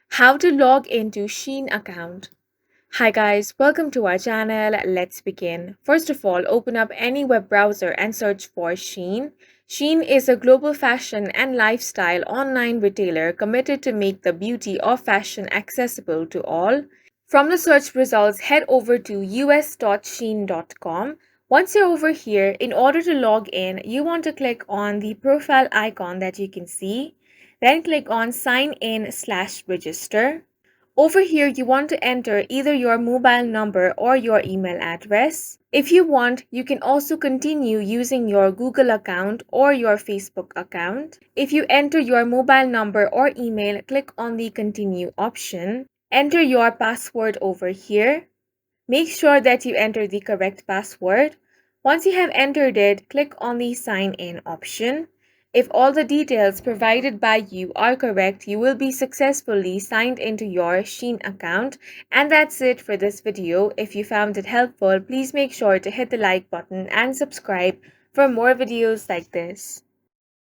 How to log into Shein account. Hi guys, welcome to our channel. Let's begin. First of all, open up any web browser and search for Shein. Shein is a global fashion and lifestyle online retailer committed to make the beauty of fashion accessible to all. From the search results, head over to us.shein.com. Once you're over here, in order to log in, you want to click on the profile icon that you can see. Then click on sign in/register. Over here, you want to enter either your mobile number or your email address. If you want, you can also continue using your Google account or your Facebook account. If you enter your mobile number or email, click on the continue option. Enter your password over here. Make sure that you enter the correct password. Once you have entered it, click on the sign in option. If all the details provided by you are correct, you will be successfully signed into your Shein account. And that's it for this video. If you found it helpful, please make sure to hit the like button and subscribe for more videos like this.